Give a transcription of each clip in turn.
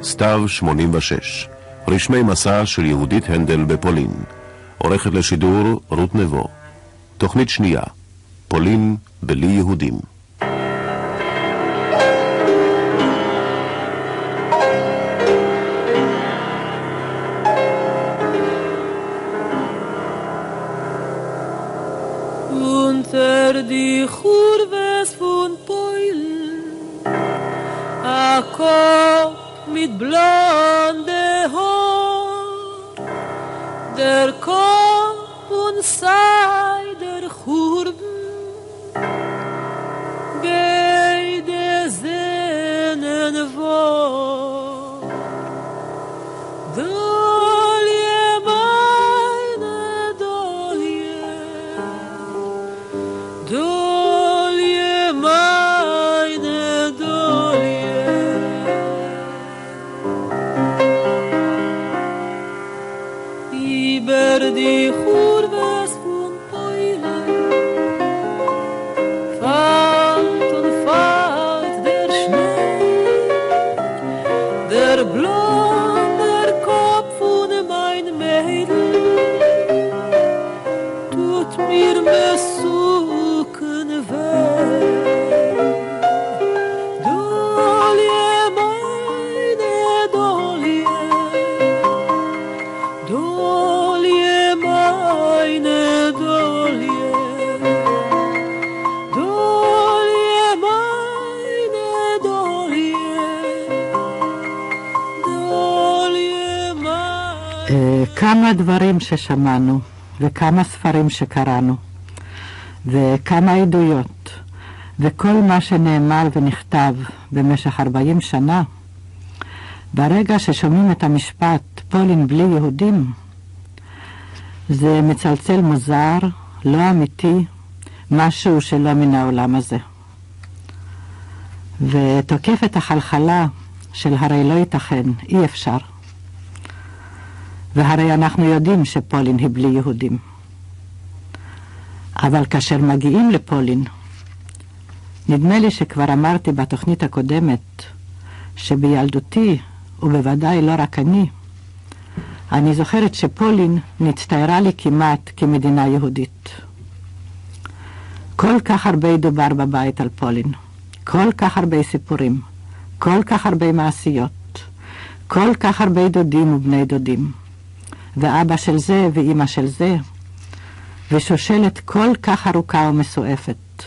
סתיו 86, רשמי מסע של יהודית הנדל בפולין. עורכת לשידור רות נבו. תוכנית שנייה, פולין בלי יהודים. Unter die Kurves von Polen, a Kopf mit blonde Haar, der Kopf und Seider Kurven, beide sehnen vor. Dolje meine Dolje, Dolje meine Dolje. Über die Kurves von Polen fällt und fällt der Schnee, der blonde Kopf von mein Mädel tut mir besuchen weh. Dolje meine Dolje, Dolje meine Dolje, Dolje meine Dolje, Dolje meine. כמה דברים ששמענו, וכמה ספרים שקראנו, וכמה עדויות, וכל מה שנאמר ונכתב במשך 40 שנה, ברגע ששומעים את המשפט פולין בלי יהודים, זה מצלצל מוזר, לא אמיתי, משהו שלא מן העולם הזה. ותוקף את החלחלה של הרי לא ייתכן, אי אפשר. והרי אנחנו יודעים שפולין היא בלי יהודים. אבל כאשר מגיעים לפולין, נדמה לי שכבר אמרתי בתוכנית הקודמת, שבילדותי, ובוודאי לא רק אני זוכרת שפולין נצטיירה לי כמעט כמדינה יהודית. כל כך הרבה דובר בבית על פולין, כל כך הרבה סיפורים, כל כך הרבה מעשיות, כל כך הרבה דודים ובני דודים, ואבא של זה ואמא של זה, ושושלת כל כך ארוכה ומסועפת,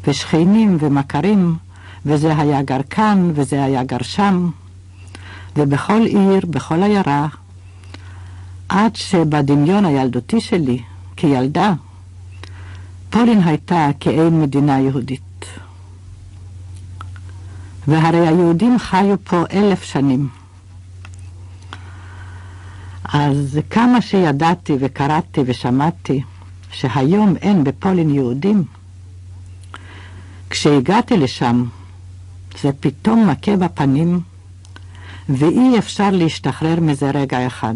ושכנים ומכרים, וזה היה גר כאן וזה היה גר שם, ובכל עיר, בכל עיירה, עד שבדמיון הילדותי שלי, כילדה, פולין הייתה כאין מדינה יהודית. והרי היהודים חיו פה 1000 שנים. אז כמה שידעתי וקראתי ושמעתי שהיום אין בפולין יהודים, כשהגעתי לשם זה פתאום מכה בפנים, ואי אפשר להשתחרר מזה רגע אחד.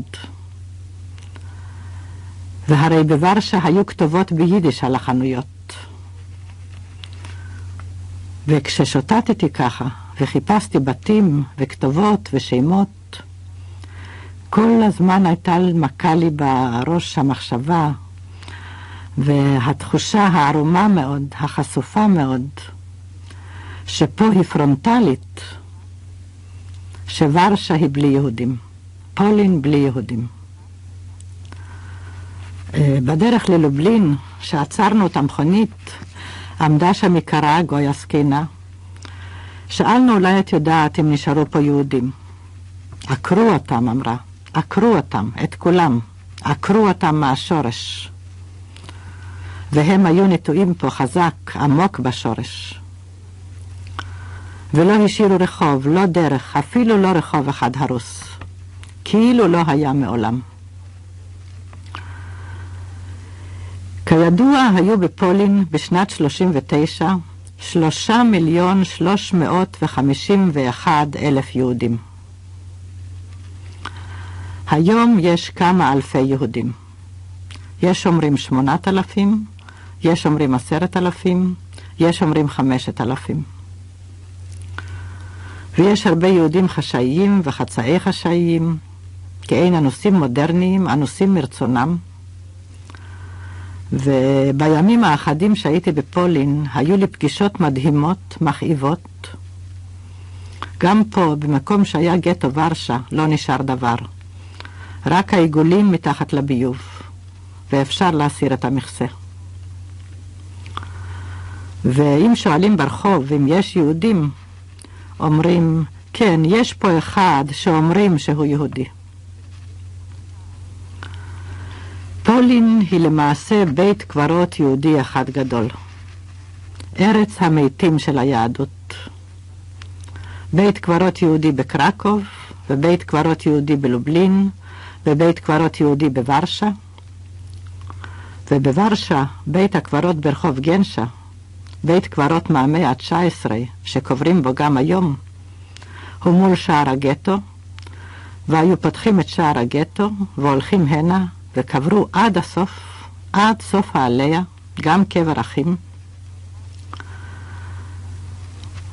והרי בוורשה היו כתובות ביידיש על החנויות. וכששוטטתי ככה וחיפשתי בתים וכתובות ושמות, כל הזמן הייתה מכה לי בראש המחשבה, והתחושה הערומה מאוד, החשופה מאוד, שפה היא פרונטלית, שוורשה היא בלי יהודים, פולין בלי יהודים. בדרך ללובלין, שעצרנו את המכונית, עמדה שם יקרה, גויה סקינה. שאלנו אולי את יודעת אם נשארו פה יהודים. עקרו אותם, אמרה. עקרו אותם, את כולם. עקרו אותם מהשורש. והם היו נטועים פה חזק, עמוק בשורש. ולא השאירו רחוב, לא דרך, אפילו לא רחוב אחד הרוס. כאילו לא היה מעולם. כידוע היו בפולין בשנת 39 3,351,000 יהודים. היום יש כמה אלפי יהודים. יש אומרים 8,000, יש אומרים 10,000, יש אומרים 5,000. ויש הרבה יהודים חשאיים וחצאי חשאיים, כאין אנוסים מודרניים, אנוסים מרצונם. ובימים האחדים שהייתי בפולין, היו לי פגישות מדהימות, מכאיבות. גם פה, במקום שהיה גטו ורשה, לא נשאר דבר. רק העיגולים מתחת לביוב, ואפשר להסיר את המכסה. ואם שואלים ברחוב אם יש יהודים, אומרים, כן, יש פה אחד שאומרים שהוא יהודי. פולין היא למעשה בית קברות יהודי אחד גדול. ארץ המתים של היהדות. בית קברות יהודי בקרקוב, ובית קברות יהודי בלובלין, ובית קברות יהודי בוורשה. ובוורשה, בית הקברות ברחוב גנשה, בית קברות מהמאה ה-19, שקוברים בו גם היום, הוא מול שער הגטו, והיו פותחים את שער הגטו, והולכים הנה, וקברו עד הסוף, עד סוף העליה, גם קבר אחים.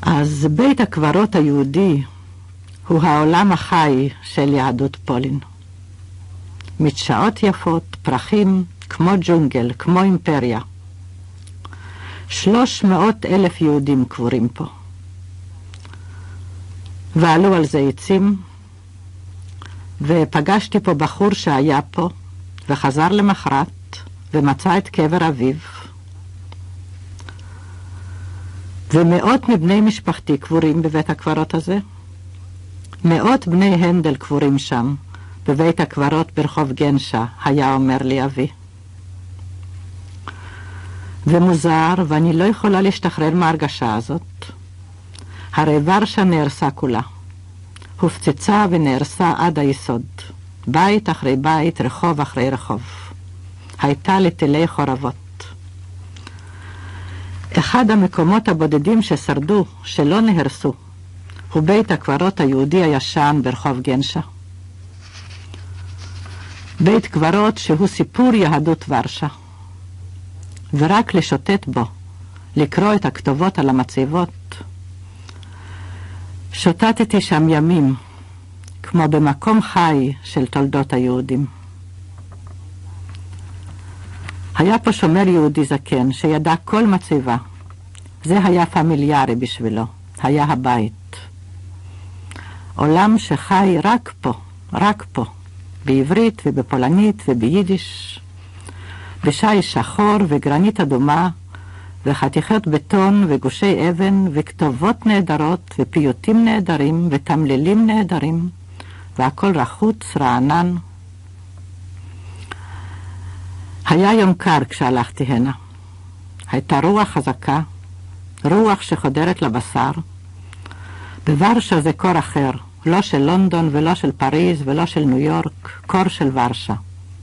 אז בית הקברות היהודי הוא העולם החי של יהדות פולין. מדשאות יפות, פרחים, כמו ג'ונגל, כמו אימפריה. 300,000 יהודים קבורים פה. ועלו על זה עצים, ופגשתי פה בחור שהיה פה, וחזר למחרת, ומצא את קבר אביו. ומאות מבני משפחתי קבורים בבית הקברות הזה. מאות בני הנדל קבורים שם, בבית הקברות ברחוב גנשה, היה אומר לי אבי. ומוזר, ואני לא יכולה להשתחרר מההרגשה הזאת. הרי ורשה נהרסה כולה. הופצצה ונהרסה עד היסוד. בית אחרי בית, רחוב אחרי רחוב. הייתה לטילי חורבות. אחד המקומות הבודדים ששרדו, שלא נהרסו, הוא בית הקברות היהודי הישן ברחוב גנשה. בית קברות שהוא סיפור יהדות ורשה. ורק לשוטט בו, לקרוא את הכתובות על המצבות. שוטטתי שם ימים, כמו במקום חי של תולדות היהודים. היה פה שומר יהודי זקן שידע כל מצבה. זה היה פמיליארי בשבילו, היה הבית. עולם שחי רק פה, רק פה, בעברית ובפולנית וביידיש, בשי שחור וגרנית אדומה, וחתיכות בטון וגושי אבן וכתובות נהדרות ופיוטים נהדרים ותמלילים נהדרים, והכל רחוץ, רענן. היה יום קר כשהלכתי הנה. הייתה רוח חזקה, רוח שחודרת לבשר. בוורשה זה קור אחר, לא של לונדון ולא של פריז ולא של ניו יורק, קור של ורשה.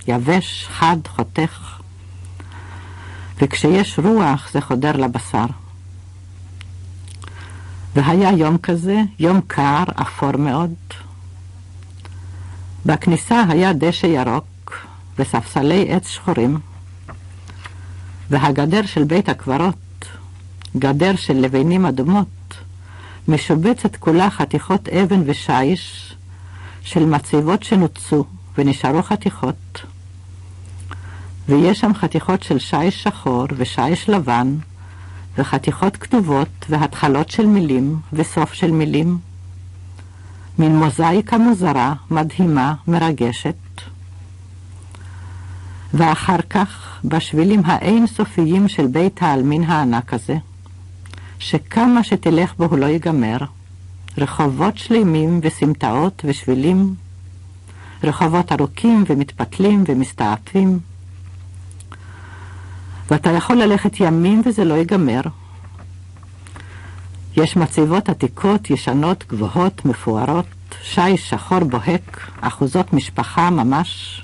יבש, חד, חותך. וכשיש רוח זה חודר לבשר. והיה יום כזה, יום קר, אפור מאוד. בכניסה היה דשא ירוק וספסלי עץ שחורים, והגדר של בית הקברות, גדר של לבנים אדומות, משובצת כולה חתיכות אבן ושיש של מצבות שנוצו ונשארו חתיכות, ויש שם חתיכות של שיש שחור ושיש לבן, וחתיכות כתובות והתחלות של מילים וסוף של מילים. מין מוזאיקה מוזרה, מדהימה, מרגשת. ואחר כך, בשבילים האינסופיים של בית העלמין הענק הזה, שכמה שתלך בו הוא לא ייגמר, רחובות שלמים וסמטאות ושבילים, רחובות ארוכים ומתפתלים ומסתעפים, ואתה יכול ללכת ימים וזה לא ייגמר. יש מצבות עתיקות, ישנות, גבוהות, מפוארות, שיש שחור בוהק, אחוזות משפחה ממש,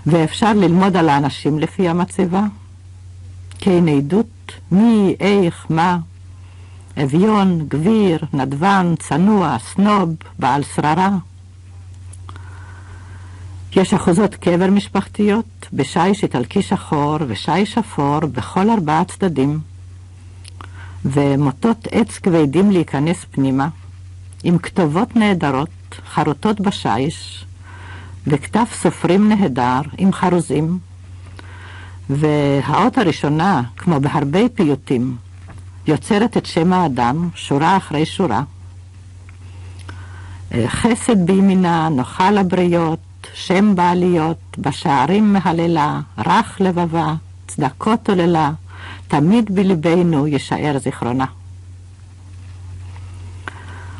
ואפשר ללמוד על האנשים לפי המצבה. כאין עדות, מי, איך, מה, אביון, גביר, נדבן, צנוע, סנוב, בעל שררה. יש אחוזות קבר משפחתיות, בשיש איטלקי שחור ושיש אפור בכל 4 צדדים, ומוטות עץ כבדים להיכנס פנימה, עם כתובות נהדרות, חרוטות בשיש, וכתב סופרים נהדר עם חרוזים, והאות הראשונה, כמו בהרבה פיוטים, יוצרת את שם האדם שורה אחרי שורה. חסד בימינה, נוחה לבריות, שם בעליות, בשערים מהללה, רך לבבה, צדקות עוללה, תמיד בלבנו ישאר זיכרונה.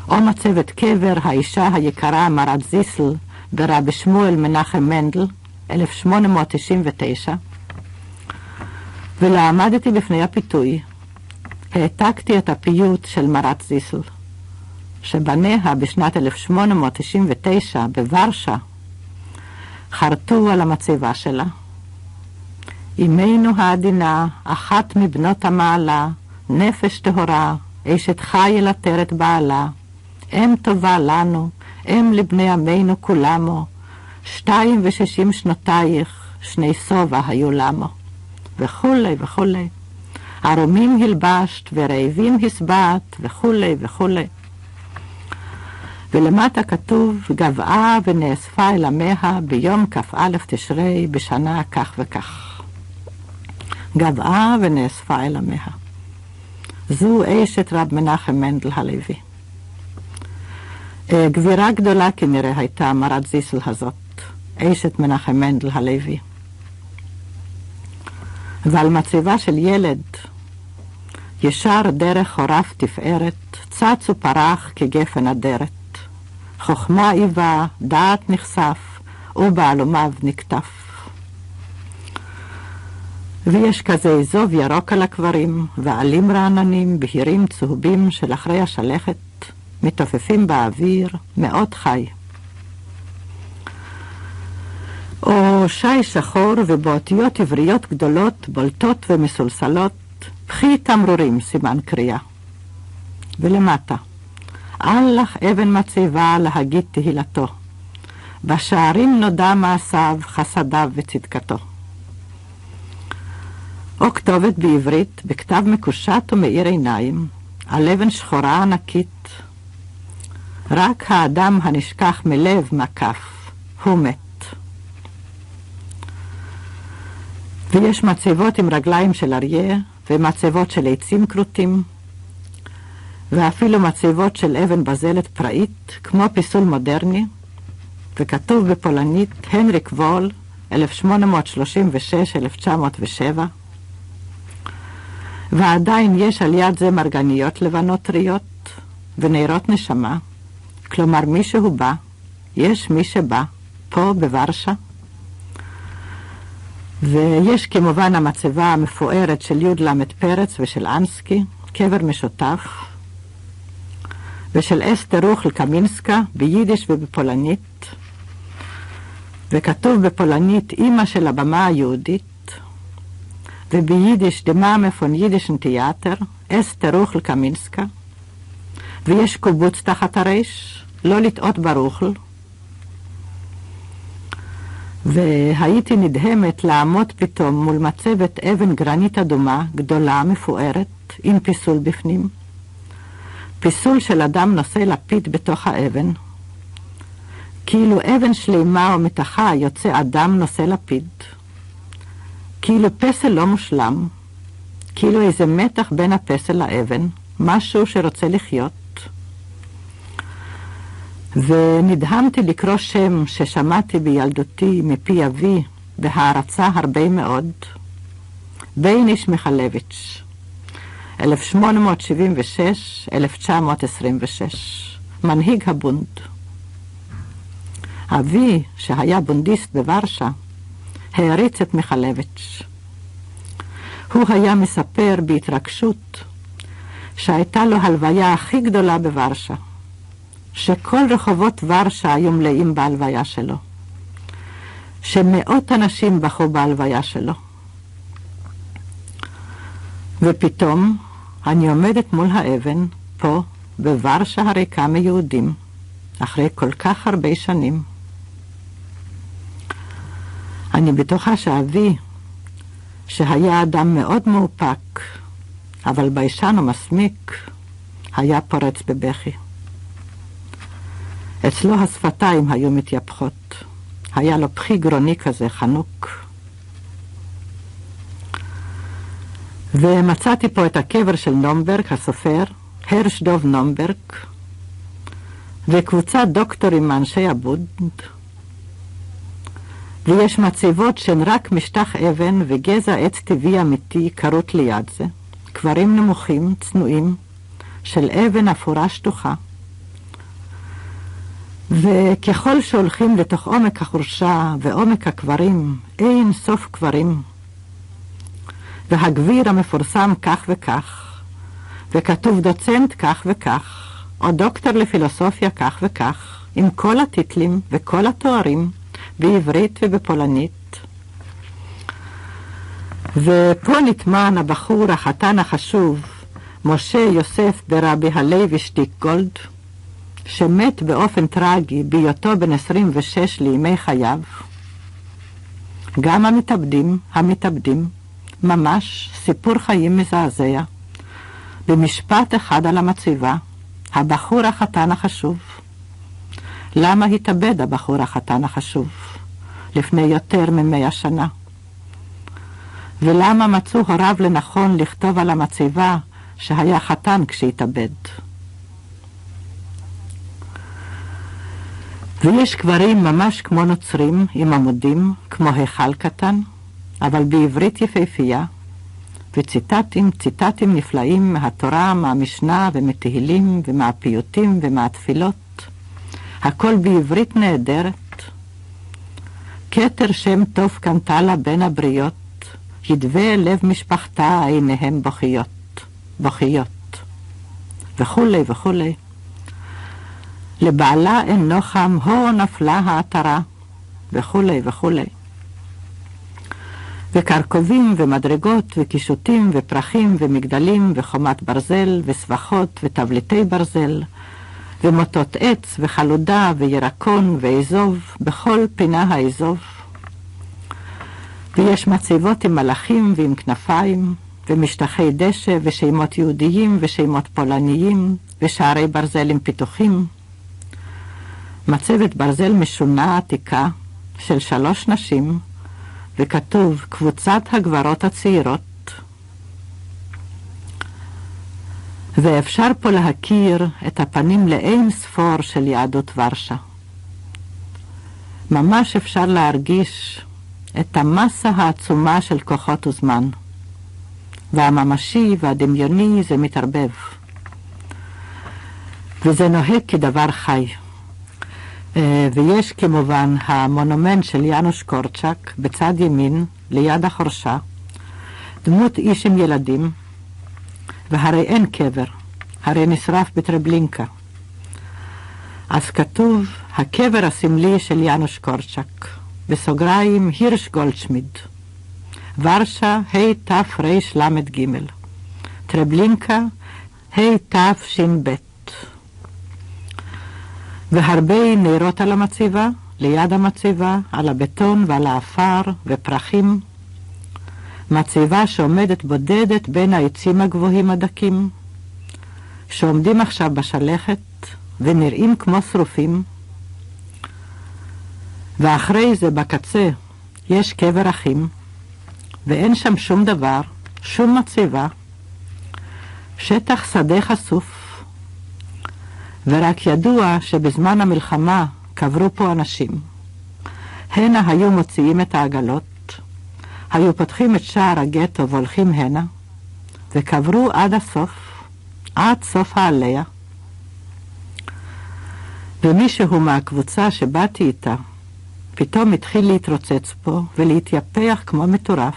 או מצבת קבר האישה היקרה מרת זיסל ברבי שמואל מנחם מנדל, 1899, ולעמדתי בפני הפיתוי. העתקתי את הפיוט של מרת זיסל, שבניה בשנת 1899 בוורשה חרטו על המצבה שלה. אמנו העדינה, אחת מבנות המעלה, נפש טהורה, אשת חיל עטרת בעלה, אם טובה לנו, אם לבני עמנו כולמו, 62 שנותייך, שני סובה היו למו, וכולי וכולי. ערומים הלבשת ורעבים הסבעת, וכולי וכולי. ולמטה כתוב, גבעה ונאספה אל עמיה ביום כ"א תשרי בשנה כך וכך. גבעה ונאספה אל עמיה. זו אשת רב מנחם מנדל הלוי. גבירה גדולה כנראה הייתה מרת זיסל הזאת, אשת מנחם מנדל הלוי. ועל מצבה של ילד, ישר דרך חורף תפארת, צץ ופרח כגפן אדרת. חוכמה איבה, דעת נחשף, ובעלומיו נקטף. ויש כזה זוב ירוק על הקברים, ועלים רעננים, בהירים צהובים של אחרי השלכת, מתעופפים באוויר, מאוד חי. או שי שחור ובאותיות עבריות גדולות, בולטות ומסולסלות, פחי תמרורים, סימן קריאה. ולמטה, אל לך אבן מצבה להגיד תהילתו, בשערים נודע מעשיו, חסדיו וצדקתו. או כתובת בעברית, בכתב מקושט ומאיר עיניים, על אבן שחורה ענקית, רק האדם הנשכח מלב מקף, הוא מת. ויש מצבות עם רגליים של אריה, ומצבות של עצים כרותים, ואפילו מצבות של אבן בזלת פראית, כמו פיסול מודרני, וכתוב בפולנית הנריק וול, 1836-1907, ועדיין יש על יד זה מרגניות לבנות טריות, ונרות נשמה, כלומר מישהו בא, יש מי שבא, פה בוורשה, ויש כמובן המצבה המפוארת של י' ל' פרץ ושל אנסקי, קבר משותף, ושל אסתר רוחל קמינסקה ביידיש ובפולנית, וכתוב בפולנית אמא של הבמה היהודית, וביידיש דמאמה פון יידישן תיאטר, אסתר רוחל קמינסקה, ויש קובוץ תחת הרש, לא לטעות ברוחל, והייתי נדהמת לעמוד פתאום מול מצבת אבן גרנית אדומה, גדולה, מפוארת, עם פיסול בפנים. פיסול של אדם נושא לפיד בתוך האבן. כאילו אבן שלימה ומתחה יוצא אדם נושא לפיד. כאילו פסל לא מושלם. כאילו איזה מתח בין הפסל לאבן, משהו שרוצה לחיות. ונדהמתי לקרוא שם ששמעתי בילדותי מפי אבי בהערצה הרבה מאוד, בייניש מיכלביץ', 1876-1926, מנהיג הבונד. אבי, שהיה בונדיסט בוורשה, העריץ את מיכלביץ'. הוא היה מספר בהתרגשות שהייתה לו הלוויה הכי גדולה בוורשה, שכל רחובות ורשה היו מלאים בהלוויה שלו, שמאות אנשים בכו בהלוויה שלו. ופתאום אני עומדת מול האבן, פה, בוורשה הריקה מיהודים, אחרי כל כך הרבה שנים. אני בטוחה שאבי, שהיה אדם מאוד מאופק, אבל ביישן ומסמיק, היה פורץ בבכי. אצלו השפתיים היו מתייפחות. היה לו פחי גרוני כזה חנוק. ומצאתי פה את הקבר של נומברג, הסופר, הרש דוב נומברג, וקבוצת דוקטורים מאנשי הבוד, ויש מציבות שהן רק משטח אבן וגזע עץ טבעי אמיתי קרות ליד זה, קברים נמוכים, צנועים, של אבן אפורה שטוחה. וככל שהולכים לתוך עומק החורשה ועומק הקברים, אין סוף קברים. והגביר המפורסם כך וכך, וכתוב דוצנט כך וכך, או דוקטור לפילוסופיה כך וכך, עם כל הטיטלים וכל התוארים, בעברית ובפולנית. ופה נטמן הבחור החתן החשוב, משה יוסף ברבי הלוי שטיק גולד, שמת באופן טרגי בהיותו בן 26 לימי חייו. גם המתאבדים, ממש סיפור חיים מזעזע. במשפט אחד על המצבה, הבחור החתן החשוב. למה התאבד הבחור החתן החשוב לפני יותר מ100 שנה? ולמה מצאו הוריו לנכון לכתוב על המצבה שהיה חתן כשהתאבד? ויש קברים ממש כמו נוצרים עם עמודים, כמו היכל קטן, אבל בעברית יפהפייה, וציטטים נפלאים מהתורה, מהמשנה ומתהילים ומהפיוטים ומהתפילות, הכל בעברית נהדרת. כתר שם טוב קנתה לה בין הבריות, ידווה לב משפחתה עיניהם בוכיות, וכולי וכולי. לבעלה אין נוחם, הו נפלה העטרה, וכולי וכולי. וקרקובים ומדרגות וקישוטים ופרחים ומגדלים וחומת ברזל וסבכות וטבליטי ברזל ומוטות עץ וחלודה וירקון ואזוב, בכל פינה האזוב. ויש מציבות עם מלאכים ועם כנפיים ומשטחי דשא ושמות יהודיים ושמות פולניים ושערי ברזל עם פיתוחים. מצבת ברזל משונה עתיקה של 3 נשים, וכתוב קבוצת הגברות הצעירות. ואפשר פה להכיר את הפנים לאין ספור של יהדות ורשה. ממש אפשר להרגיש את המסה העצומה של כוחות וזמן, והממשי והדמיוני זה מתערבב, וזה נוהג כדבר חי. ויש כמובן המונומנט של יאנוש קורצ'ק בצד ימין ליד החורשה, דמות איש עם ילדים, והרי אין קבר, הרי נשרף בטרבלינקה. אז כתוב הקבר הסמלי של יאנוש קורצ'ק, בסוגריים הירש גולדשמיד, ורשה ה' ת' ר' ל' ג', טרבלינקה ה' ת' ש' ב'. והרבה נרות על המצבה, ליד המצבה, על הבטון ועל האפר ופרחים. מצבה שעומדת בודדת בין העצים הגבוהים הדקים, שעומדים עכשיו בשלכת ונראים כמו שרופים. ואחרי זה בקצה יש קבר אחים, ואין שם שום דבר, שום מצבה, שטח שדה חשוף. ורק ידוע שבזמן המלחמה קברו פה אנשים. הנה היו מוציאים את העגלות, היו פותחים את שער הגטו והולכים הנה, וקברו עד הסוף, עד סוף העליה. ומישהו מהקבוצה שבאתי איתה, פתאום התחיל להתרוצץ פה ולהתייפח כמו מטורף.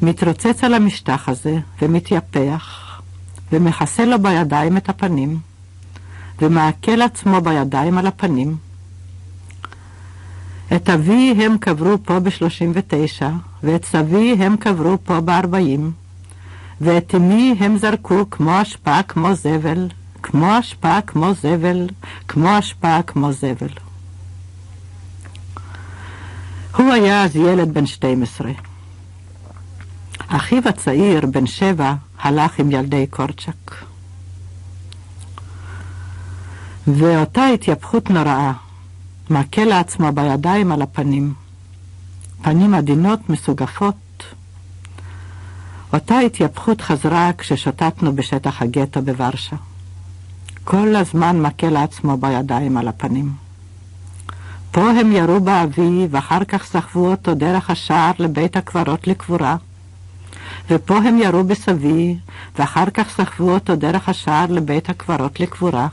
מתרוצץ על המשטח הזה ומתייפח, ומכסה לו בידיים את הפנים, ומעכל עצמו בידיים על הפנים. את אבי הם קברו פה ב-39, ואת סבי הם קברו פה ב-40, ואת אמי הם זרקו כמו אשפה כמו זבל, כמו אשפה כמו זבל, כמו אשפה כמו זבל. הוא היה אז ילד בן 12. אחיו הצעיר בן 7 הלך עם ילדי קורצ'ק. ואותה התייפכות נוראה, מכה לעצמו בידיים על הפנים, פנים עדינות מסוגפות. אותה התייפכות חזרה כששוטטנו בשטח הגטו בוורשה. כל הזמן מכה לעצמו בידיים על הפנים. פה הם ירו באבי, ואחר כך סחבו אותו דרך השער לבית הקברות לקבורה. ופה הם ירו בסבי, ואחר כך סחבו אותו דרך השער לבית הקברות לקבורה.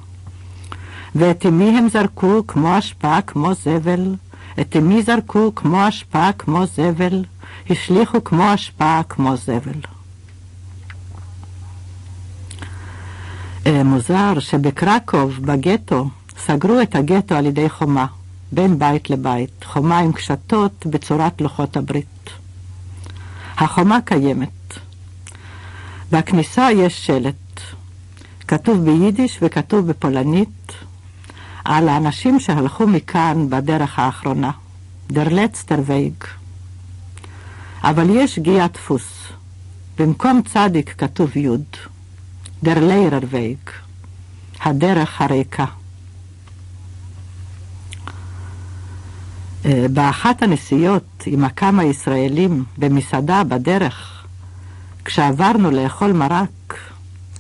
ואת אמי הם זרקו כמו אשפה, כמו זבל. את אמי זרקו כמו אשפה, כמו זבל. השליחו כמו אשפה, כמו זבל. מוזר שבקרקוב, בגטו, סגרו את הגטו על ידי חומה, בין בית לבית, חומה עם קשתות בצורת לוחות הברית. החומה קיימת. בכניסה יש שלט, כתוב ביידיש וכתוב בפולנית, על האנשים שהלכו מכאן בדרך האחרונה, der letzter Weg. אבל יש שגיאת דפוס. במקום צדיק כתוב יוד, der leerer Weg, הדרך הריקה. באחת הנסיעות עם כמה ישראלים במסעדה בדרך, כשעברנו לאכול מרק,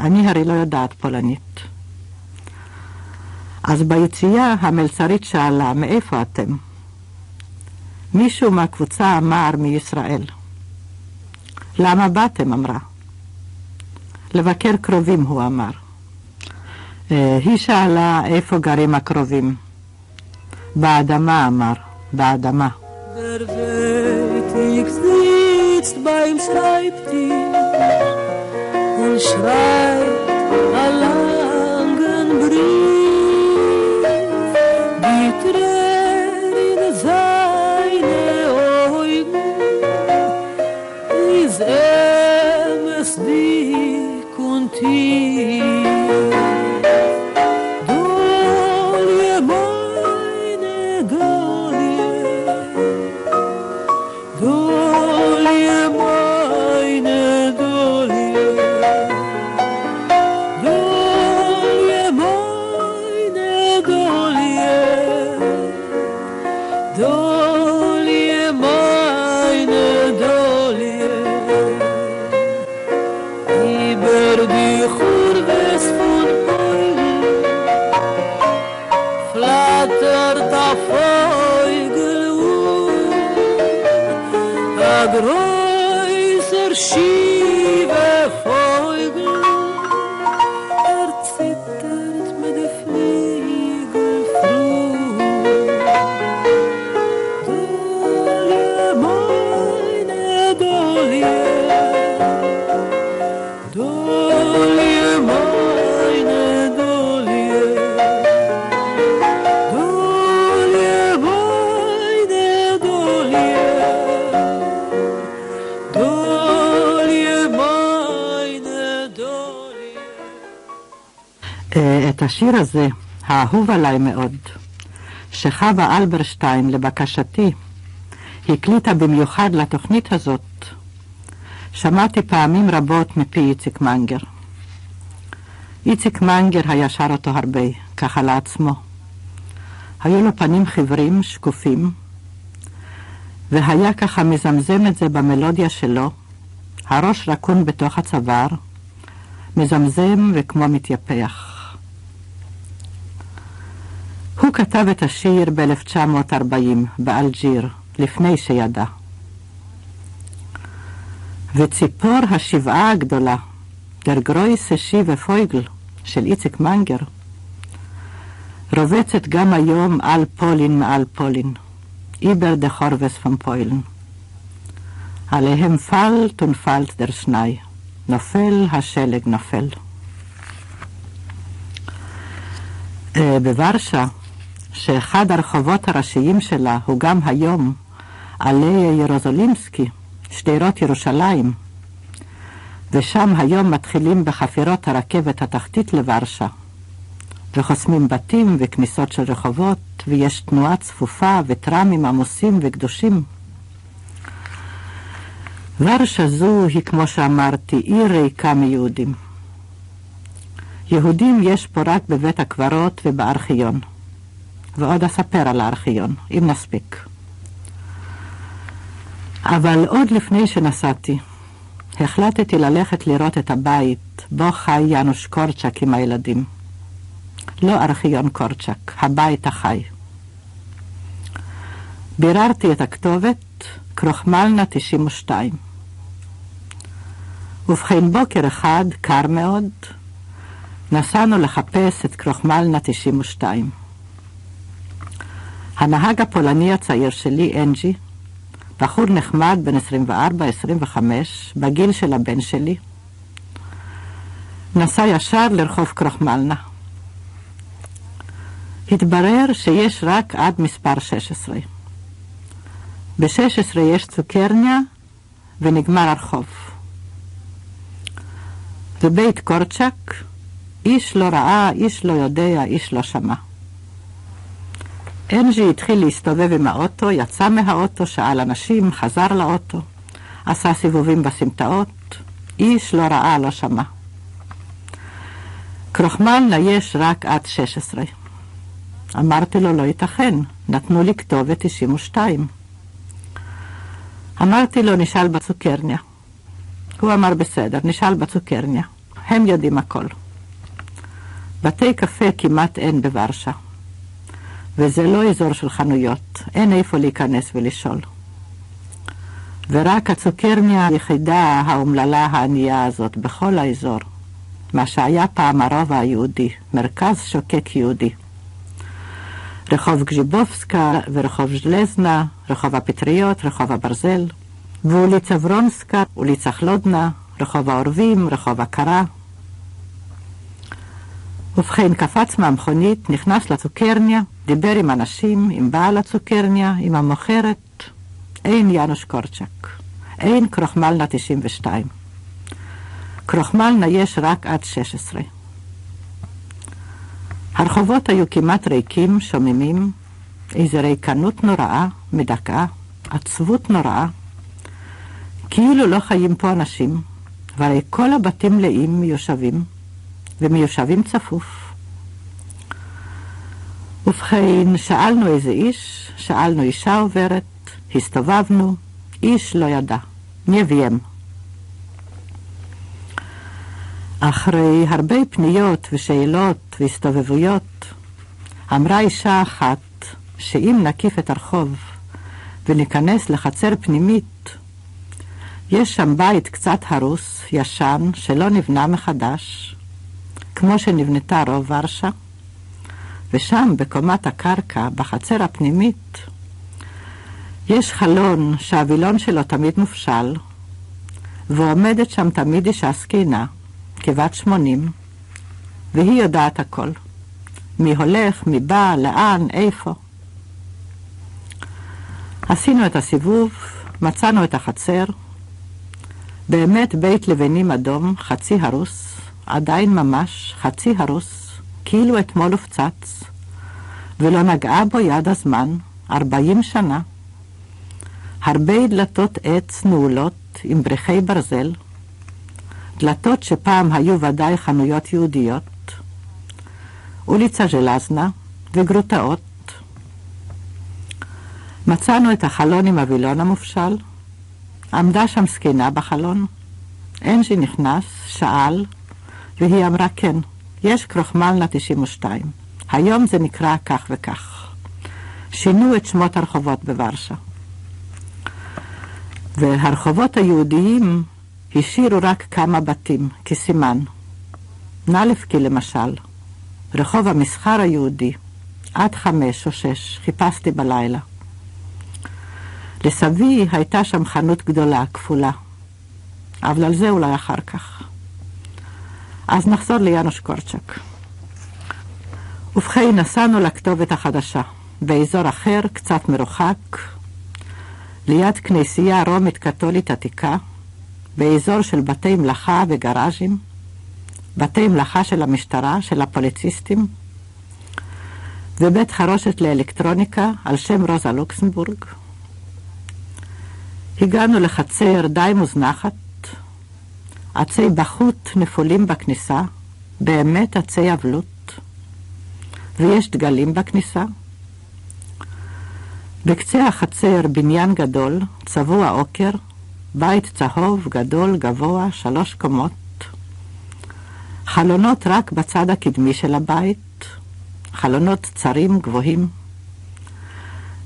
אני הרי לא יודעת פולנית. אז ביציאה המלצרית שאלה, מאיפה אתם? מישהו מהקבוצה אמר מישראל. למה באתם? אמרה. לבקר קרובים, הוא אמר. היא שאלה איפה גרים הקרובים. באדמה, אמר. באדמה. Der Weg sitzt beim Schreibtisch und schreibt einen langen Brief. Die Tränen in seine Augen, ist es dick und tief. Dolie, meine Dolie, Dolie, meine Dolie, Dolie, meine Dolie, Dolie, meine Dolie. Über die Churves von Beugen flattert der Vogel a größer schiefe Vogel zittert mit den Flügel früh. Dolie, meine Dolie, Dolie, meine Dolie, Dolie, meine Dolie, Dolie, meine Dolie. את השיר הזה, האהוב עליי מאוד, שחווה אלברשטיין לבקשתי, הקליטה במיוחד לתוכנית הזאת, שמעתי פעמים רבות מפי איציק מנגר. איציק מנגר היה שר אותו הרבה, ככה לעצמו. היו לו פנים חיוורים, שקופים, והיה ככה מזמזם את זה במלודיה שלו, הראש רקון בתוך הצוואר, מזמזם וכמו מתייפח. הוא כתב את השיר ב-1940 באלג'יר, לפני שידע. וציפור השבעה הגדולה, der große schiefe Vogel של איציק מנגר, רובצת גם היום על פולין מעל פולין, über de Chorves von Polen. עליהם פלט ונפלט דר שני, נופל השלג נופל. בוורשה, שאחד הרחובות הראשיים שלה הוא גם היום עלי ירוזולימסקי, שדרות ירושלים, ושם היום מתחילים בחפירות הרכבת התחתית לוורשה, וחוסמים בתים וכניסות של רחובות, ויש תנועה צפופה וטרמים עמוסים וקדושים. ורשה זו היא, כמו שאמרתי, עיר ריקה מיהודים. יהודים יש פה רק בבית הקברות ובארכיון. ועוד אספר על הארכיון, אם נספיק. אבל עוד לפני שנסעתי, החלטתי ללכת לראות את הבית בו חי יאנוש קורצ'ק עם הילדים. לא ארכיון קורצ'ק, הבית החי. ביררתי את הכתובת, קרוחמלנה 92. ובכן בוקר אחד, קר מאוד, נסענו לחפש את קרוחמלנה 92. הנהג הפולני הצעיר שלי, אנג'י, בחור נחמד בין 24-25, בגיל של הבן שלי, נסע ישר לרחוב קרוחמלנה. התברר שיש רק עד מספר 16. ב-16 יש צוקרניה ונגמר הרחוב. ובית קורצ'ק, איש לא ראה, איש לא יודע, איש לא שמע. אנג'י התחיל להסתובב עם האוטו, יצא מהאוטו, שאל אנשים, חזר לאוטו, עשה סיבובים בסמטאות, איש לא ראה, לא שמע. קרוחמלנה יש רק עד 16. אמרתי לו, לא ייתכן, נתנו לי כתובת 92. אמרתי לו, נשאל בצוקרניה. הוא אמר, בסדר, נשאל בצוקרניה. הם יודעים הכל. בתי קפה כמעט אין בוורשה. וזה לא אזור של חנויות, אין איפה להיכנס ולשאול. ורק הצוקרניה היחידה האומללה הענייה הזאת בכל האזור, מה שהיה פעם הרובע היהודי, מרכז שוקק יהודי. רחוב גז'יבובסקה ורחוב ז'לזנה, רחוב הפטריות, רחוב הברזל, ואוליצה ורונסקה, אוליצה חלודנה, רחוב העורבים, רחוב הקרה. ובכן קפץ מהמכונית, נכנס לצוקרניה, דיבר עם אנשים, עם בעל הצוקרניה, עם המוכרת. אין יאנוש קורצ'ק, אין קרוחמלנה 92. קרוחמלנה יש רק עד 16. הרחובות היו כמעט ריקים, שוממים, איזו ריקנות נוראה, מדכאה, עצבות נוראה. כאילו לא חיים פה אנשים, והרי כל הבתים מלאים מיושבים, ומיושבים צפוף. ובכן, שאלנו איזה איש, שאלנו אישה עוברת, הסתובבנו, איש לא ידע, נביים. אחרי הרבה פניות ושאלות והסתובבויות, אמרה אישה אחת שאם נקיף את הרחוב וניכנס לחצר פנימית, יש שם בית קצת הרוס, ישן, שלא נבנה מחדש, כמו שנבנתה רוב ורשה, ושם בקומת הקרקע, בחצר הפנימית, יש חלון שהווילון שלו תמיד מופשל, ועומדת שם תמיד אישה זקנה, כבת 80, והיא יודעת הכל. מי הולך, מי בא, לאן, איפה. עשינו את הסיבוב, מצאנו את החצר, באמת בית לבנים אדום, חצי הרוס, עדיין ממש חצי הרוס, כאילו אתמול הופצץ, ולא נגעה בו יד הזמן, 40 שנה. הרבה דלתות עץ נעולות עם בריחי ברזל, דלתות שפעם היו ודאי חנויות יהודיות, אוליצה ז'לזנה וגרוטאות. מצאנו את החלון עם הווילון המופשל, עמדה שם זקנה בחלון, אנג'י נכנס, שאל, והיא אמרה כן, יש קרוחמלנה 92. היום זה נקרא כך וכך. שינו את שמות הרחובות בוורשה. והרחובות היהודיים השאירו רק כמה בתים, כסימן. נלפקי למשל, רחוב המסחר היהודי, עד 5 או 6, חיפשתי בלילה. לסבי הייתה שם חנות גדולה, כפולה. אבל על זה אולי אחר כך. אז נחזור ליאנוש קורצ'ק. ובכן, נסענו לכתובת החדשה, באזור אחר, קצת מרוחק, ליד כנסייה רומית קתולית עתיקה, באזור של בתי מלאכה וגראז'ים, בתי מלאכה של המשטרה, של הפוליציסטים, ובית חרושת לאלקטרוניקה על שם רוזה לוקסנבורג. הגענו לחצר די מוזנחת, עצי בחוט נפולים בכניסה, באמת עצי אבלות, ויש דגלים בכניסה. בקצה החצר בניין גדול, צבוע אוקר, בית צהוב, גדול, גבוה, 3 קומות. חלונות רק בצד הקדמי של הבית, חלונות צרים גבוהים.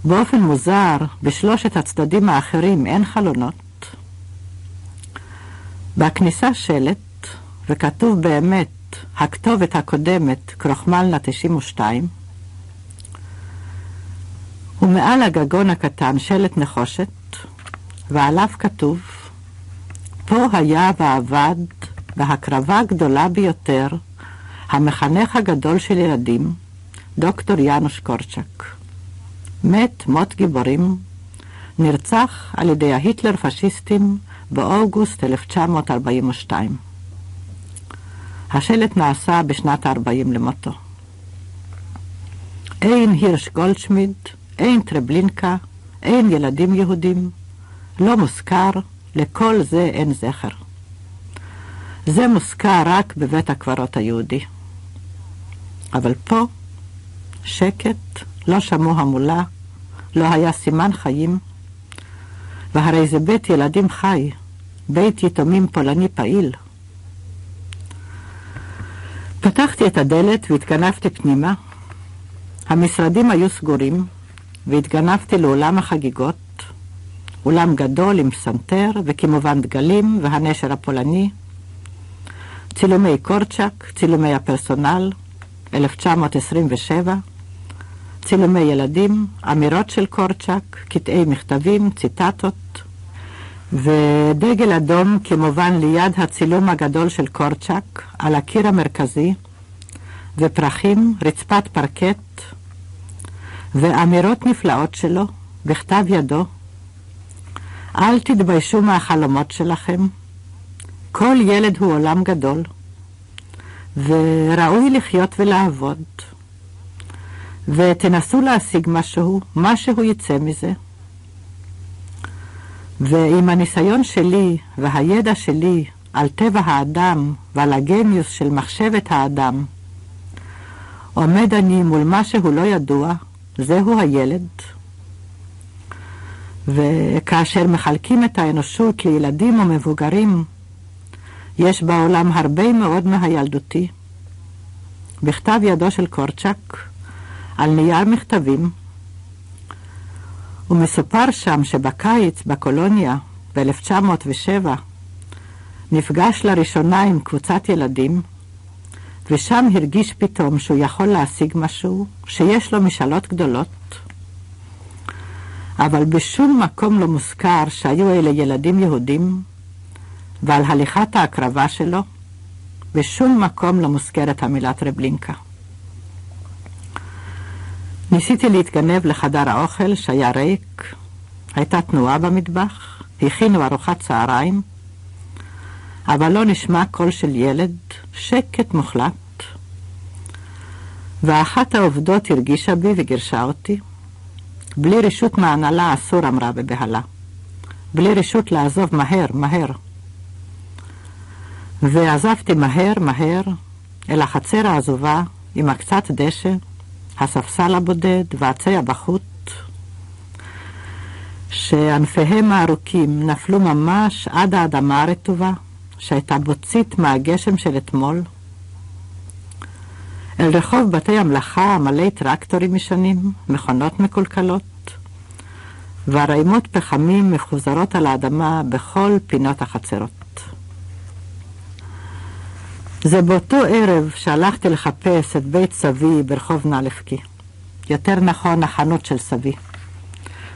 באופן מוזר, בשלושת הצדדים האחרים אין חלונות. בכניסה שלט, וכתוב באמת, הכתובת הקודמת, קרוחמלנה 92, ומעל הגגון הקטן שלט נחושת, ועליו כתוב, פה היה ועבד בהקרבה גדולה ביותר המחנך הגדול של ילדים, דוקטור יאנוש קורצ'ק. מת מות גיבורים, נרצח על ידי ההיטלר פשיסטים באוגוסט 1942. השלט נעשה בשנת 40 למותו. אין הירש גולדשמיד, אין טרבלינקה, אין ילדים יהודים, לא מוזכר, לכל זה אין זכר. זה מוזכר רק בבית הקברות היהודי. אבל פה, שקט, לא שמעו המולה, לא היה סימן חיים, והרי זה בית ילדים חי, בית יתומים פולני פעיל. פתחתי את הדלת והתגנבתי פנימה. המשרדים היו סגורים, והתגנבתי לאולם החגיגות, אולם גדול עם סנטר וכמובן דגלים והנשר הפולני, צילומי קורצ'ק, צילומי הפרסונל, 1927, צילומי ילדים, אמירות של קורצ'ק, קטעי מכתבים, ציטטות, ודגל אדום כמובן ליד הצילום הגדול של קורצ'ק, על הקיר המרכזי, ופרחים, רצפת פרקט, ואמירות נפלאות שלו, בכתב ידו. אל תתביישו מהחלומות שלכם. כל ילד הוא עולם גדול, וראוי לחיות ולעבוד. ותנסו להשיג משהו יצא מזה. ועם הניסיון שלי והידע שלי על טבע האדם ועל הגניוס של מחשבת האדם, עומד אני מול משהו לא ידוע, זהו הילד. וכאשר מחלקים את האנושות לילדים ומבוגרים, יש בעולם הרבה מאוד מהילדותי. בכתב ידו של קורצ'ק, על נייר מכתבים, ומסופר שם שבקיץ בקולוניה ב-1907 נפגש לראשונה עם קבוצת ילדים, ושם הרגיש פתאום שהוא יכול להשיג משהו, שיש לו משאלות גדולות. אבל בשום מקום לא מוזכר שהיו אלה ילדים יהודים, ועל הליכת ההקרבה שלו, בשום מקום לא מוזכרת המילה טרבלינקה. ניסיתי להתגנב לחדר האוכל שהיה ריק, הייתה תנועה במטבח, הכינו ארוחת צהריים, אבל לא נשמע קול של ילד, שקט מוחלט. ואחת העובדות הרגישה בי וגירשה אותי. בלי רשות מהנהלה אסור, אמרה בבהלה. בלי רשות לעזוב מהר. ועזבתי מהר אל החצר העזובה עם הקצת דשא, הספסל הבודד ועצי הבחוט, שענפיהם הארוכים נפלו ממש עד האדמה הרטובה, שהייתה בוצית מהגשם של אתמול, אל רחוב בתי המלאכה מלא טרקטורים ישנים, מכונות מקולקלות, והרעימות פחמים מפוזרות על האדמה בכל פינות החצרות. זה באותו ערב שהלכתי לחפש את בית סבי ברחוב נלפקי. יותר נכון, החנות של סבי.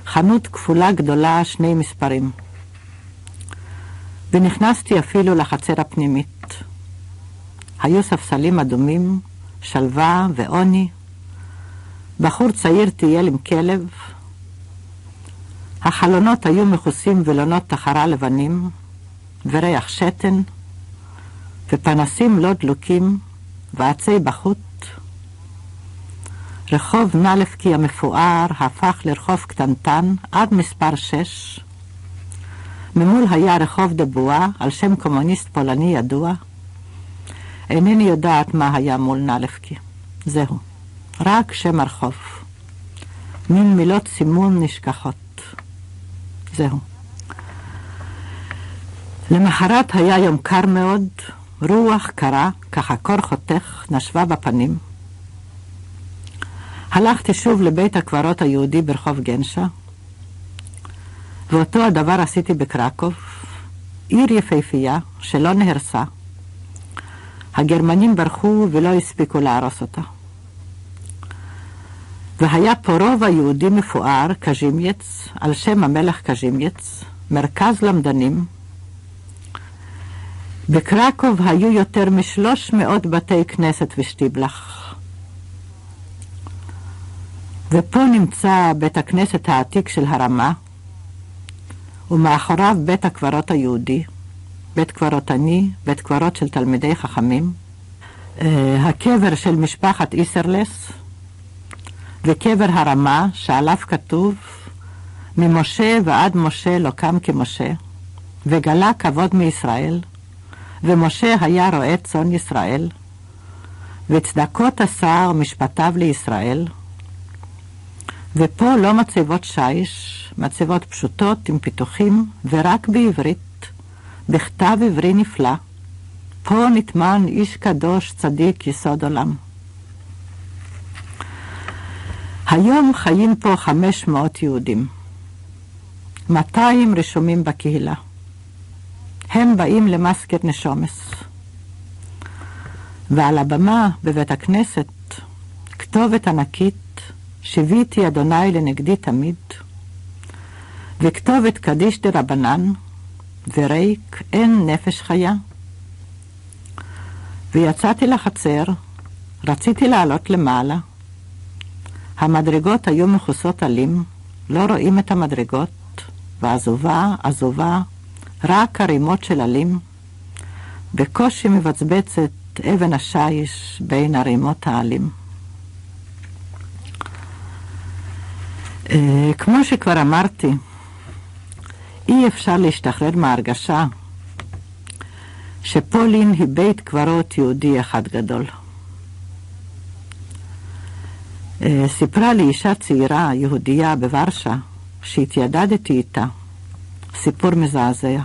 חנות כפולה גדולה, 2 מספרים. ונכנסתי אפילו לחצר הפנימית. היו ספסלים אדומים, שלווה ועוני. בחור צעיר טייל עם כלב. החלונות היו מכוסים ולונות תחרה לבנים, וריח שתן, ופנסים לא דלוקים, ועצי בחוט. רחוב נלפקי המפואר הפך לרחוב קטנטן עד מספר 6. ממול היה רחוב דבואה על שם קומוניסט פולני ידוע. אינני יודעת מה היה מול נלפקי. זהו, רק שם הרחוב. מין מילות סימון נשכחות. זהו. למחרת היה יום קר מאוד, רוח קרה, ככה קור חותך, נשבה בפנים. הלכתי שוב לבית הקברות היהודי ברחוב גנשה, ואותו הדבר עשיתי בקרקוב, עיר יפהפייה שלא נהרסה. הגרמנים ברחו ולא הספיקו להרוס אותה. והיה פה רובע יהודי מפואר, קז'ימייץ, על שם המלך קז'ימייץ, מרכז למדנים. בקרקוב היו יותר מ300 בתי כנסת ושטיבלח. ופה נמצא בית הכנסת העתיק של הרמה, ומאחוריו בית הקברות היהודי, בית קברות עני, בית קברות של תלמידי חכמים, הקבר של משפחת איסרלס, וקבר הרמה שעליו כתוב ממשה ועד משה לא קם כמשה, וגלה כבוד מישראל, ומשה היה רועה צאן ישראל, וצדקות עשה ומשפטיו לישראל. ופה לא מצבות שיש, מצבות פשוטות עם פיתוחים, ורק בעברית, בכתב עברי נפלא. פה נטמן איש קדוש צדיק יסוד עולם. היום חיים פה 500 יהודים. 200 רשומים בקהילה. הם באים למסקת נשומס. ועל הבמה בבית הכנסת כתובת ענקית, שיביתי אדוני לנגדי תמיד, וכתובת קדיש דרבנן, וריק אין נפש חיה. ויצאתי לחצר, רציתי לעלות למעלה. המדרגות היו מכוסות עלים, לא רואים את המדרגות, ועזובה, רק הרימות של עלים. בקושי מבצבצת אבן השיש בין הרימות העלים. כמו שכבר אמרתי, אי אפשר להשתחרר מהרגשה שפולין היא בית קברות יהודי אחד גדול. סיפרה לי אישה צעירה יהודייה בוורשה שהתיידדתי איתה, סיפור מזעזע.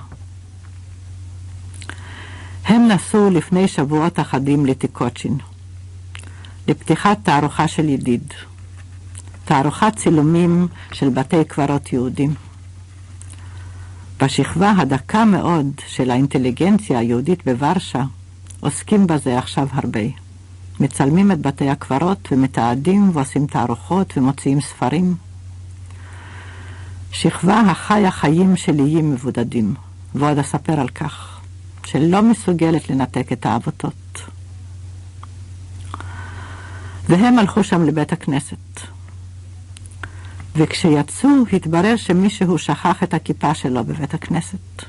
הם נסעו לפני שבועות אחדים לתיקוצ'ין, לפתיחת תערוכה של ידיד, תערוכת צילומים של בתי קברות יהודים. בשכבה הדקה מאוד של האינטליגנציה היהודית בוורשה עוסקים בזה עכשיו הרבה. מצלמים את בתי הקברות ומתעדים ועושים תערוכות ומוציאים ספרים. שכבה החיה חיים של איים מבודדים, ועוד אספר על כך, שלא מסוגלת לנתק את העבותות. והם הלכו שם לבית הכנסת. וכשיצאו התברר שמישהו שכח את הכיפה שלו בבית הכנסת.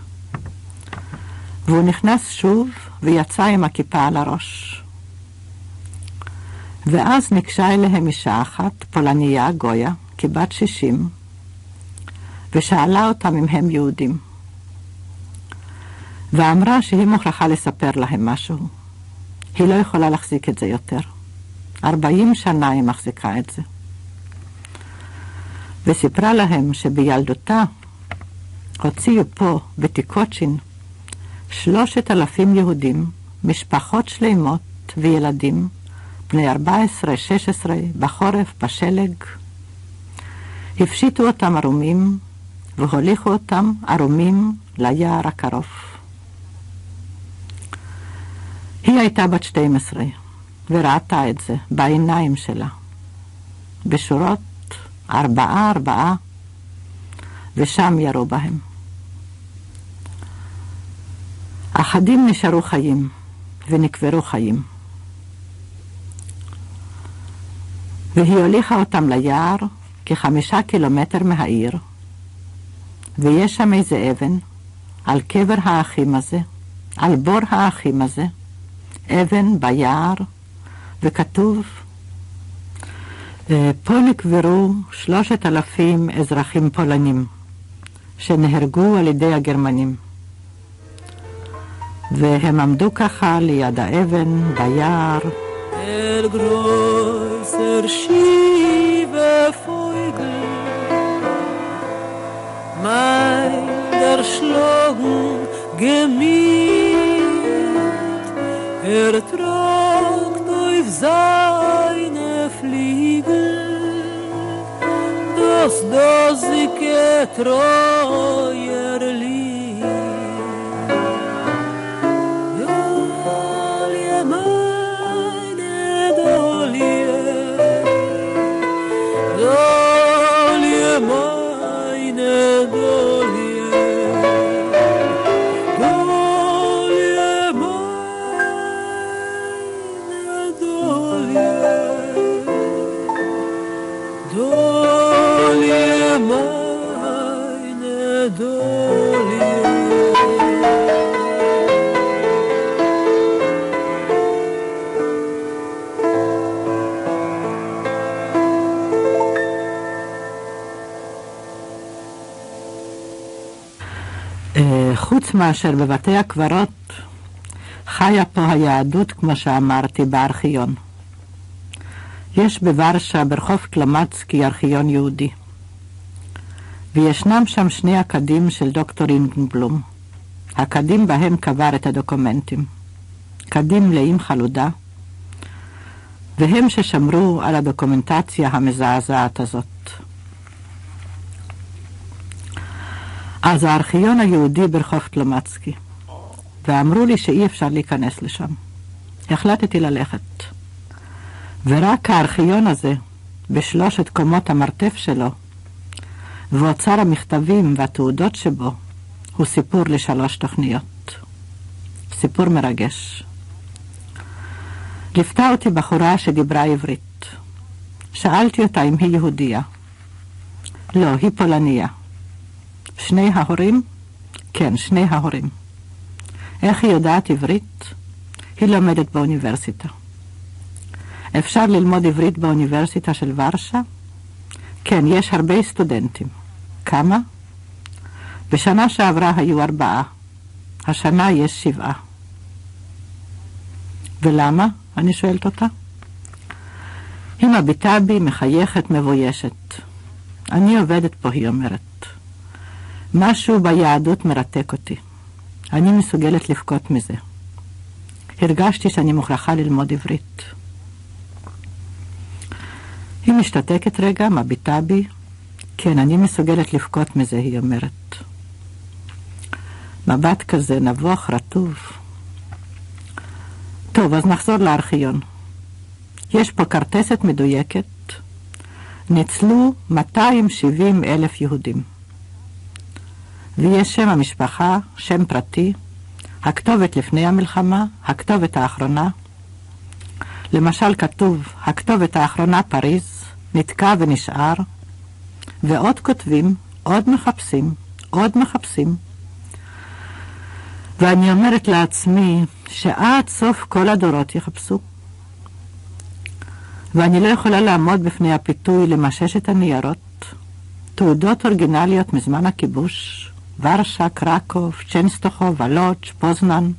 והוא נכנס שוב ויצא עם הכיפה על הראש. ואז ניגשה אליהם אישה אחת, פולניה, גויה, כבת 60, ושאלה אותם אם הם יהודים. ואמרה שהיא מוכרחה לספר להם משהו. היא לא יכולה להחזיק את זה יותר. 40 שנה היא מחזיקה את זה. וסיפרה להם שבילדותה הוציאו פה בתיקוצ'ין 3,000 יהודים, משפחות שלמות וילדים, בני 14, 16, בחורף, בשלג. הפשיטו אותם ערומים והוליכו אותם ערומים ליער הקרוב. היא הייתה בת 12 וראתה את זה בעיניים שלה. בשורות 4, ושם ירו בהם. אחדים נשארו חיים ונקברו חיים. והיא הוליכה אותם ליער כ5 קילומטר מהעיר, ויש שם איזה אבן על קבר האחים הזה, על בור האחים הזה, אבן ביער, וכתוב פה נקברו 3,000 אזרחים פולנים שנהרגו על ידי הגרמנים. והם עמדו ככה ליד האבן, ביער. Der größer schiefe Vogel, mein der Schlagen gemiet, tragt auf seine Fliegel, das dosige treuer Lied. חוץ מאשר בבתי הקברות, חיה פה היהדות, כמו שאמרתי, בארכיון. יש בוורשה ברחוב קלמצקי ארכיון יהודי, וישנם שם 2 הקדים של דוקטור אינגנבלום. הקדים בהם קבר את הדוקומנטים, קדים מלאים חלודה, והם ששמרו על הדוקומנטציה המזעזעת הזאת. אז הארכיון היהודי ברחוב קלמצקי, ואמרו לי שאי אפשר להיכנס לשם. החלטתי ללכת. ורק הארכיון הזה, ב3 קומות המרתף שלו, ואוצר המכתבים והתעודות שבו, הוא סיפור ל3 תוכניות. סיפור מרגש. ליוותה אותי בחורה שדיברה עברית. שאלתי אותה אם היא יהודייה. לא, היא פולניה. 2 ההורים? כן, 2 ההורים. איך היא יודעת עברית? היא לומדת באוניברסיטה. אפשר ללמוד עברית באוניברסיטה של ורשה? כן, יש הרבה סטודנטים. כמה? בשנה שעברה היו 4. השנה יש 7. ולמה? אני שואלת אותה. היא מביטה בי, מחייכת, מבוישת. אני עובדת פה, היא אומרת. משהו ביהדות מרתק אותי. אני מסוגלת לבכות מזה. הרגשתי שאני מוכרחה ללמוד עברית. היא משתתקת רגע, מביטה בי. כן, אני מסוגלת לבכות מזה, היא אומרת. מבט כזה נבוך, רטוב. טוב, אז נחזור לארכיון. יש פה כרטסת מדויקת. ניצלו 270,000 יהודים. ויש שם המשפחה, שם פרטי, הכתובת לפני המלחמה, הכתובת האחרונה. למשל כתוב, הכתובת האחרונה פריז, נתקע ונשאר, ועוד כותבים, עוד מחפשים, עוד מחפשים. ואני אומרת לעצמי שעד סוף כל הדורות יחפשו. ואני לא יכולה לעמוד בפני הפיתוי למשש את הניירות, תעודות אורגינליות מזמן הכיבוש, ורשה, קרקוב, צ'נסטוחוב, ולוץ', פוזנן,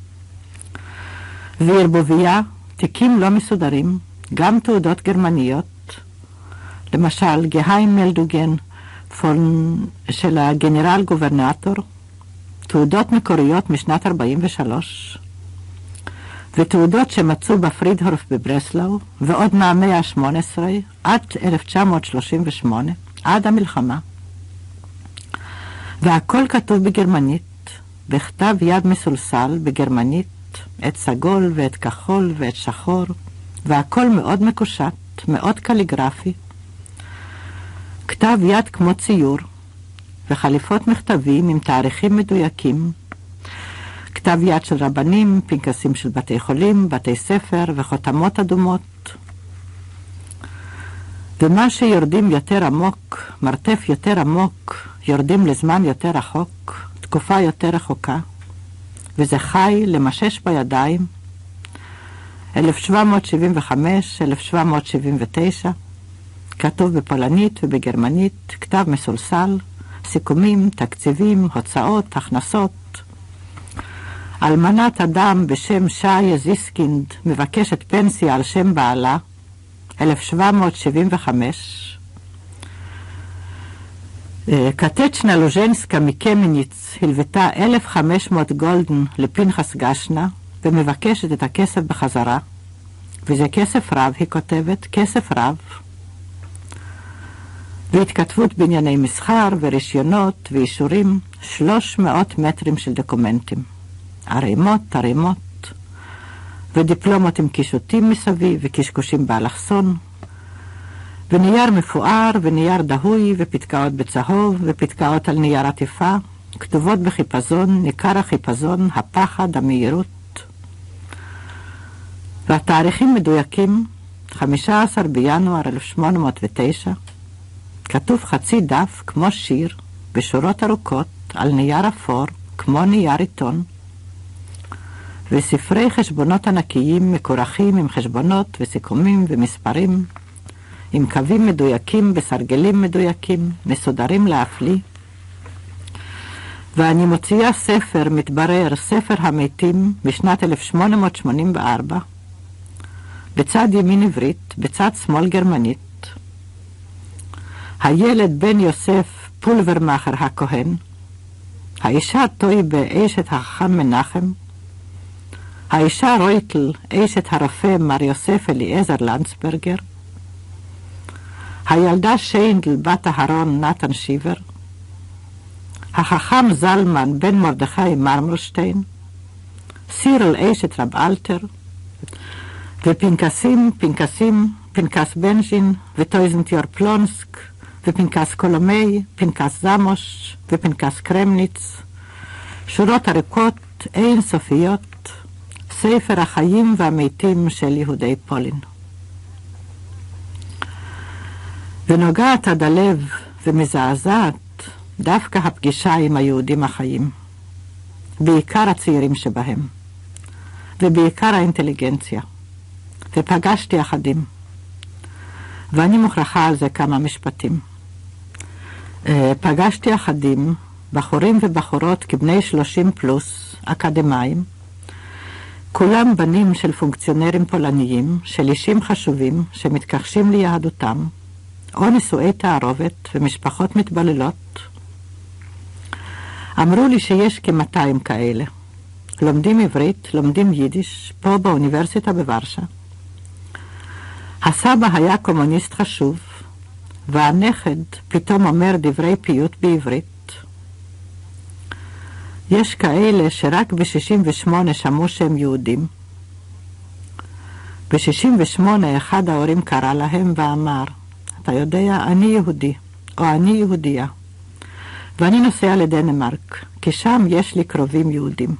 וערבוביה, תיקים לא מסודרים, גם תעודות גרמניות, למשל גהיימלדוגן של הגנרל גוברנטור, תעודות מקוריות משנת 43, ותעודות שמצאו בפרידהורף בברסלאו, ועוד מהמאה ה-18 עד 1938, עד המלחמה. והכל כתוב בגרמנית, בכתב יד מסולסל בגרמנית, את סגול ואת כחול ואת שחור, והכל מאוד מקושט, מאוד קליגרפי. כתב יד כמו ציור, וחליפות מכתבים עם תאריכים מדויקים, כתב יד של רבנים, פנקסים של בתי חולים, בתי ספר וחותמות אדומות. ומה שיורדים יותר עמוק, מרתף יותר עמוק, יורדים לזמן יותר רחוק, תקופה יותר רחוקה, וזה חי למשש בידיים, 1775, 1779, כתוב בפולנית ובגרמנית, כתב מסולסל, סיכומים, תקציבים, הוצאות, הכנסות. אלמנת אדם בשם שיה זיסקינד מבקשת פנסיה על שם בעלה, 1775. קטצ'נה לוז'נסקה מקמיניץ הלוותה 1,500 גולדן לפנחס גשנה ומבקשת את הכסף בחזרה, וזה כסף רב, היא כותבת, כסף רב. והתכתבות בענייני מסחר ורישיונות ואישורים, 300 מטרים של דוקומנטים, ערימות, ודיפלומות עם קישוטים מסביב וקשקושים באלכסון, ונייר מפואר ונייר דהוי ופתקאות בצהוב ופתקאות על נייר עטיפה, כתובות בחיפזון, ניכר החיפזון, הפחד, המהירות. והתאריכים מדויקים, 15 בינואר 1809, כתוב חצי דף כמו שיר, בשורות ארוכות, על נייר אפור, כמו נייר עיתון, וספרי חשבונות ענקיים מקורחים עם חשבונות וסיכומים ומספרים, עם קווים מדויקים בסרגלים מדויקים, מסודרים להפליא. ואני מוציאה ספר, מתברר, ספר המתים בשנת 1884, בצד ימין עברית, בצד שמאל גרמנית. הילד בן יוסף פולברמאחר הכהן, האישה טויבה אשת החכם מנחם, האישה רויטל אשת הרופא מר יוסף אליעזר לנצברגר, הילדה שיינדל בת אהרון נתן שיבר, החכם זלמן בן מרדכי מרמלשטיין, סירל אשת רב אלתר, ופנקסים, פנקס בנז'ין וטויזנטיור פלונסק, ופנקס קולומי, פנקס זמוש ופנקס קרמניץ, שורות ארוכות אין סופיות, ספר החיים והמתים של יהודי פולין. ונוגעת עד הלב ומזעזעת דווקא הפגישה עם היהודים החיים, בעיקר הצעירים שבהם, ובעיקר האינטליגנציה. ופגשתי אחדים, ואני מוכרחה על זה כמה משפטים. פגשתי אחדים, בחורים ובחורות כבני 30 פלוס, אקדמיים, כולם בנים של פונקציונרים פולניים, של אישים חשובים שמתכחשים ליהדותם, או נישואי תערובת ומשפחות מתבוללות. אמרו לי שיש כ-200 כאלה. לומדים עברית, לומדים יידיש, פה באוניברסיטה בוורשה. הסבא היה קומוניסט חשוב, והנכד פתאום אומר דברי פיוט בעברית. יש כאלה שרק ב-68 שמעו שהם יהודים. ב-68 אחד ההורים קרא להם ואמר, אתה יודע, אני יהודי, או אני יהודייה, ואני נוסע לדנמרק, כי שם יש לי קרובים יהודים.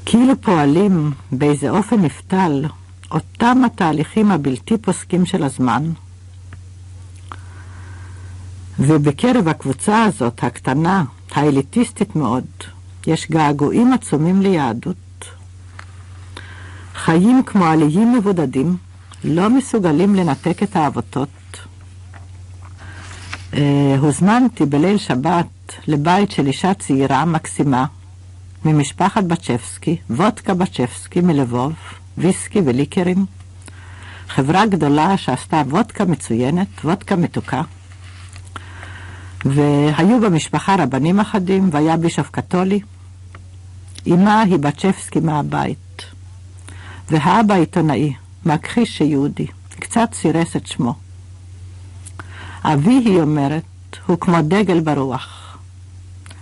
כאילו פועלים באיזה אופן נפתל אותם התהליכים הבלתי פוסקים של הזמן, ובקרב הקבוצה הזאת, הקטנה, האליטיסטית מאוד, יש געגועים עצומים ליהדות. חיים כמו עליים מבודדים, לא מסוגלים לנתק את האבותות. הוזמנתי בליל שבת לבית של אישה צעירה מקסימה, ממשפחת בצ'פסקי, וודקה בצ'פסקי מלבוב, ויסקי וליקרים. חברה גדולה שעשתה וודקה מצוינת, וודקה מתוקה. והיו במשפחה רבנים אחדים, והיה בישוף קתולי. אמא היא בצ'פסקי מהבית. והאבא עיתונאי, מכחיש שיהודי, קצת סירס את שמו. אבי, היא אומרת, הוא כמו דגל ברוח.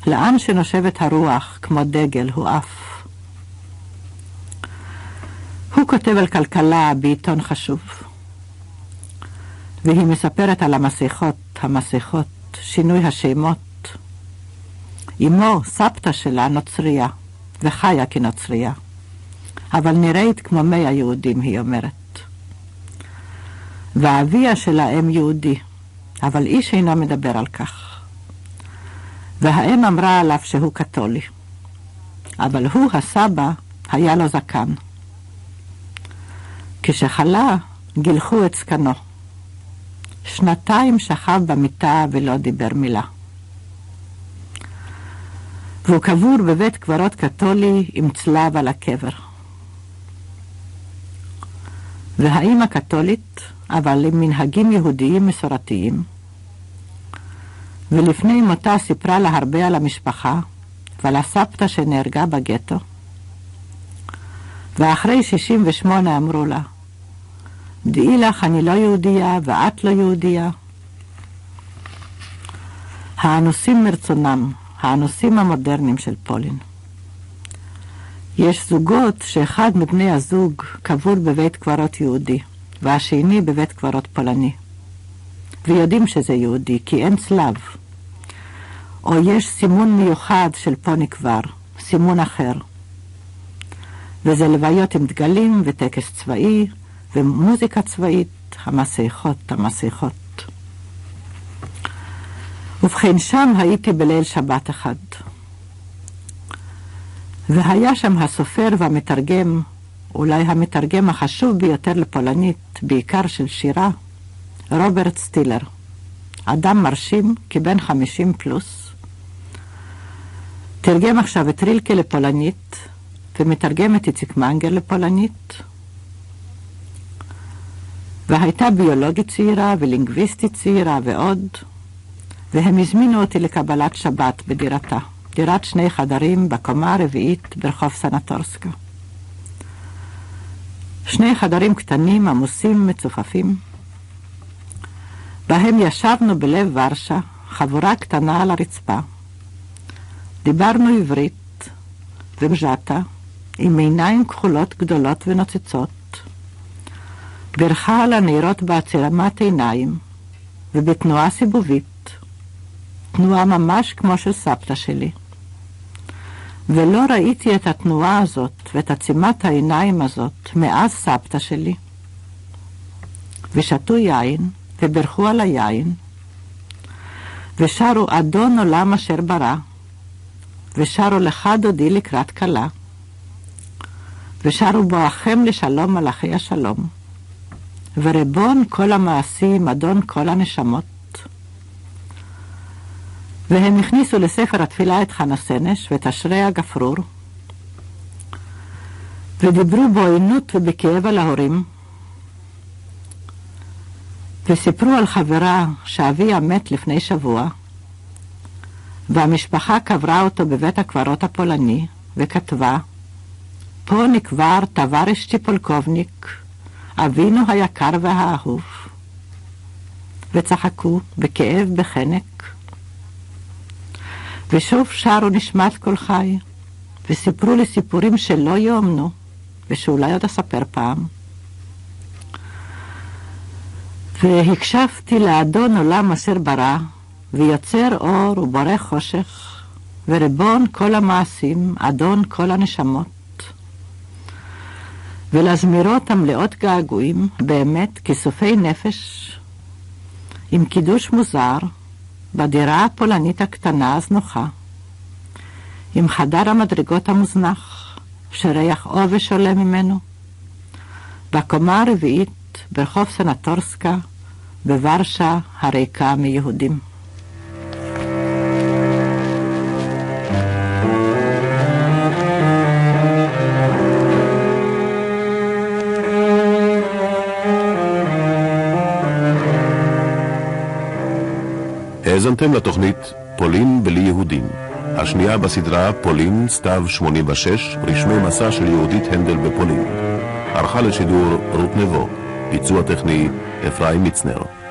לאן שנושבת הרוח כמו דגל הוא עף. הוא כותב על כלכלה בעיתון חשוב. והיא מספרת על המסכות, שינוי השמות. אמו, סבתא שלה, נוצריה, וחיה כנוצריה. אבל נראית כמו 100 יהודים, היא אומרת. ואביה שלה אם יהודי, אבל איש אינו מדבר על כך. והאם אמרה עליו שהוא קתולי. אבל הוא, הסבא, היה לו זקן. כשחלה, גילחו את זקנו. 2 שכב במיטה ולא דיבר מילה. והוא קבור בבית קברות קתולי עם צלב על הקבר. והאימא קתולית, אבל עם מנהגים יהודיים מסורתיים, ולפני מותה סיפרה לה הרבה על המשפחה ועל הסבתא שנהרגה בגטו. ואחרי 68 אמרו לה, דעי לך, אני לא יהודייה ואת לא יהודייה. האנוסים מרצונם, האנוסים המודרניים של פולין. יש זוגות שאחד מבני הזוג קבור בבית קברות יהודי, והשני בבית קברות פולני. ויודעים שזה יהודי, כי אין צלב. או יש סימון מיוחד של פה נקבר, סימון אחר. וזה לוויות עם דגלים וטקס צבאי ומוזיקה צבאית, המסכות. ובכן שם הייתי בליל שבת אחד. והיה שם הסופר והמתרגם, אולי המתרגם החשוב ביותר לפולנית, בעיקר של שירה, רוברט סטילר. אדם מרשים, כבן 50 פלוס. תרגם עכשיו את רילקה לפולנית, ומתרגם את איציק מנגר לפולנית. והייתה ביולוגית צעירה ולינגוויסטית צעירה ועוד. והם הזמינו אותי לקבלת שבת בדירתה. דירת 2 חדרים בקומה הרביעית ברחוב סנטורסקה. 2 חדרים קטנים, עמוסים, מצופפים. בהם ישבנו בלב ורשה, חבורה קטנה על הרצפה. דיברנו עברית ובז'תה, עם עיניים כחולות גדולות ונוצצות. ברכה על הנעירות בעצימת עיניים, ובתנועה סיבובית, תנועה ממש כמו של סבתא שלי. ולא ראיתי את התנועה הזאת ואת עצימת העיניים הזאת מאז סבתא שלי. ושתו יין, וברכו על היין, ושרו אדון עולם אשר ברא, ושרו לך דודי לקראת קלה, ושרו בואכם לשלום מלאכי השלום, ורבון כל המעשים, אדון כל הנשמות. והם הכניסו לספר התפילה את חנה סנש ואת אשרי הגפרור, ודיברו בעוינות ובכאב על ההורים, וסיפרו על חברה שאביה מת לפני שבוע, והמשפחה קברה אותו בבית הקברות הפולני, וכתבה, פה נקבר טווארש צ'יפולקובניק, אבינו היקר והאהוב. וצחקו בכאב בחנק. ושוב שרו נשמת כל חי, וסיפרו לי סיפורים שלא יאמנו, ושאולי עוד אספר פעם. והקשבתי לאדון עולם אשר ברא, ויוצר אור ובורא חושך, ורבון כל המעשים, אדון כל הנשמות. ולזמירות המלאות געגועים, באמת כסופי נפש, עם קידוש מוזר, בדירה הפולנית הקטנה הזנוחה, עם חדר המדרגות המוזנח, שריח עובש עולה ממנו, בקומה הרביעית ברחוב סנטורסקה, בוורשה הריקה מיהודים. האזנתם לתוכנית פולין בלי יהודים, השנייה בסדרה פולין סתיו 86, רשמי מסע של יהודית הנדל בפולין. ערכה לשידור רות נבו, ביצוע טכני אפרים מצנר.